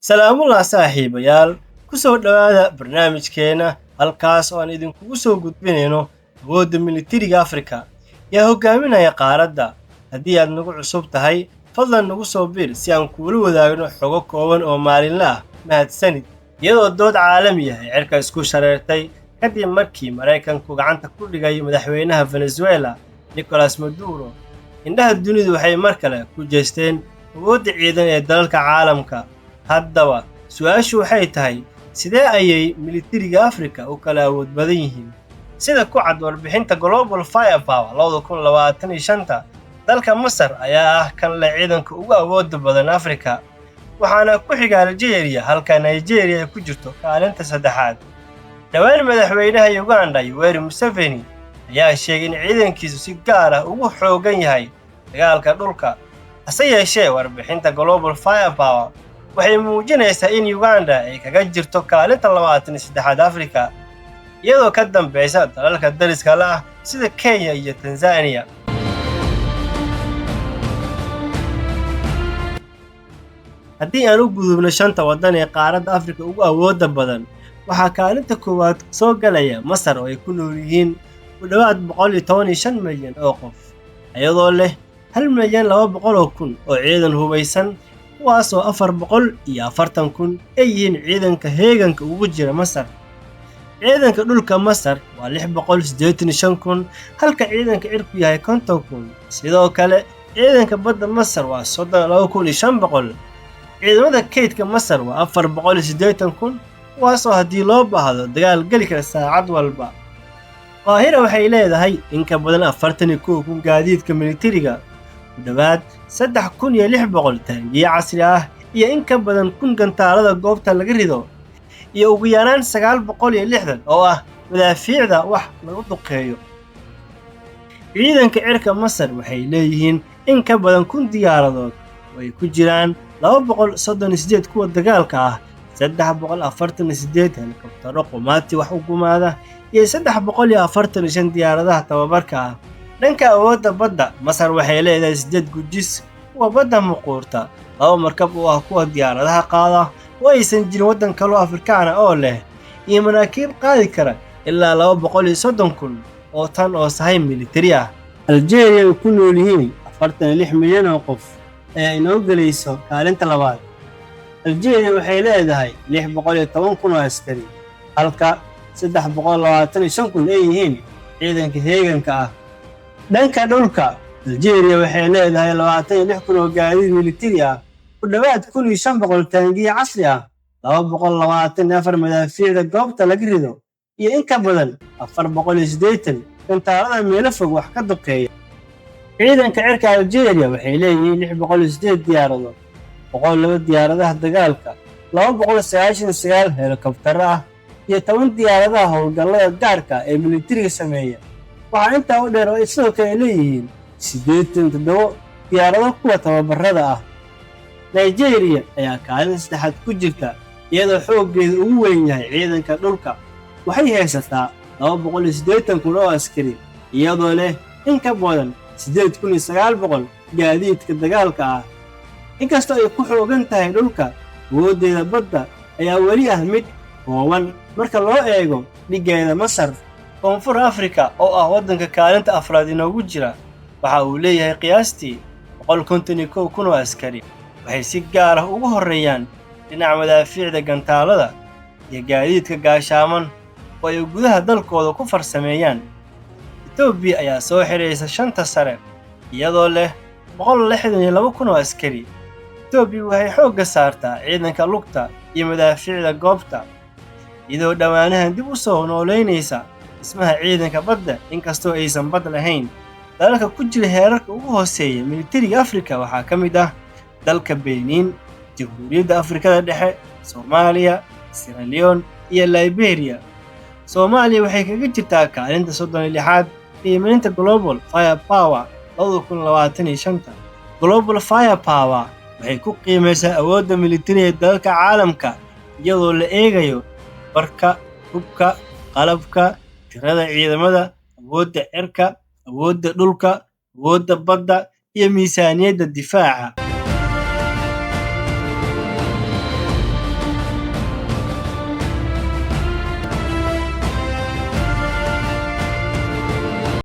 Salaamulla saaxiibayaal ku soo dhawaada barnaamijkeena halkaas oo aan idinkugu soo gudbinayno awoodda militariga Afrika yaa hogaaminaya qaaradda. Haddii aad nagu cusub tahay fadlan nagu soo biir si aan kuula wadaagno xogo kooban oo maalinle ah. Mahadsanid. Iyadoo dood caalami ah cirka isku shareertay kadib markii Mareykanku gacanta ku dhigay madaxweynaha Venezuela Nicolas Maduro, indhaha dunidu waxay mar kale ku jeesteen awoodda ciidan ee dalalka caalamka. Haddaba su'aashu waxay tahay sidee ayay militariga Afrika u kala awood badan yihiin? Sida ku cad warbixinta Global Firepower 2025, dalka Masar ayaa ah kan leh ciidanka ugu awoodda badan Afrika, waxaana ku xiga Algeria halka Nigeria ay ku jirto kaalinta saddexaad. Dhawaan madaxweynaha Uganda Yoweri Museveni ayaa sheegay in ciidankiisu si gaar ah ugu xoogan yahay dagaalka dhulka. Hase yeeshee warbixinta Global Firepower waxay muujinaysaa in Uganda ay kaga jirto kaalinta 23aad Afrika, iyadoo ka dambeysa dalalka dariska la ah sida Kenya iyo Tanzania. Haddii aan u gudubno shanta waddan ee qaaradda Afrika ugu awoodda badan, waxaa kaalinta koowaad soo galaya Masar oo ay ku nool yihiin ku dhawaad 115 milyan oo qof, iyadoo leh 1,200,000 oo ciidan hubaysan, kuwaasoo 440,000 ay yihiin ciidanka heeganka ugu jira Masar. Ciidanka dhulka Masar waa 685,000 halka ciidanka cirku yahay 50,000. Sidoo kale ciidanka badda Masar waa 32,500. ciidamada kaydka Masar waa 480,000 kuwaasoo haddii loo baahdo dagaal geli kara saacad walba. Qaahira waxay leedahay in ka badan 41,000 gaadiidka militariga, ku dhawaad 3,600 taangiye casri ah iyo in ka badan 1,000 gantaalada goobta laga rido, iyo ugu yaraan 960 oo ah madaafiicda wax lagu duqeeyo. Ciidanka cirka Masar waxay leeyihiin in ka badan 1,000 diyaaradood oo ay ku jiraan 238 kuwa dagaalka ah, 348 helikobtaro qumaati wax u gumaada, iyo 345 diyaaradaha tababarka ah. Dhanka awoodda badda, Masar waxay leedahay 8 gujis kuwa badda muquurta, 2 markab oo ah kuwa diyaaradaha qaada oo aysan jirin waddan kale oo Afrikaan ah oo leh, iyo maraakiib qaadi kara ilaa 230,000 oo tan oo sahay militari ah. Algeria ay ku nool yihiin 46 milyan oo qof ee inoo galayso kaalinta labaad. Algeria waxay leedahay 610,000 oo askari, halka 325,000 ay yihiin ciidanka heeganka ah. Dhanka dhulka, Algeria waxay leedahay 26,000 oo gaadiid militari ah, ku dhawaad 1,500 taangiye casri ah, 224 madaafiicda goobta laga rido, iyo in ka badan 480 gantaalada meelo fog wax ka duqeeya. ciidanka cirka Algeria waxay leeyihiin 608 diyaaradood, 102 diyaaradaha dagaalka, 299 helikobtaro ah, iyo 10 diyaaradaha howlgallada gaarka ee militariga sameeya. Waxaa intaa u dheer oo ay sidoo kale leeyihiin 87 diyaarado kuwa tababarada ah. Nigeria ayaa kaalin saddexaad ku jirta, iyadoo xooggeedu ugu weyn yahay ciidanka dhulka. Waxay haysataa 280,000 oo askari, iyadoo leh in ka badan 8,900 gaadiidka dagaalka ah. Inkastoo ay ku xoogan tahay dhulka, awooddeeda badda ayaa weli ah mid kooban marka loo eego dhigeeda Masar. Koonfur Afrika oo ah waddanka kaalinta afraad inoogu jira, waxa uu leeyahay qiyaastii 151,000 oo askari. Waxay si gaar ah ugu horeeyaan dhinaca madaafiicda gantaalada iyo gaadiidka gaashaaman oo ay gudaha dalkooda ku farsameeyaan. Ethiopia ayaa soo xiraysa shanta sare, iyadoo leh 162,000 oo askari. Ethiopia waxay xoogga saartaa ciidanka lugta iyo madaafiicda goobta, iyadoo dhowaanahan dib u soo nooleynaysa dhismaha ciidanka badda inkastoo aysan bad lahayn. Dalalka ku jira heerarka ugu hooseeya militariga Afrika waxaa ka mid ah dalka Benin, Jamhuuriyadda Afrikada Dhexe, Soomaaliya, Sierra Leone iyo Liberia. Soomaaliya waxay kaga jirtaa kaalinta 36aad qiimeynta Global Firepower 2025. Global Firepower waxay ku qiimeysaa awoodda militari ee dalalka caalamka iyadoo la eegayo barka, hubka, qalabka, tirada ciidamada, awoodda cirka, awoodda dhulka, awoodda badda iyo miisaaniyadda difaaca.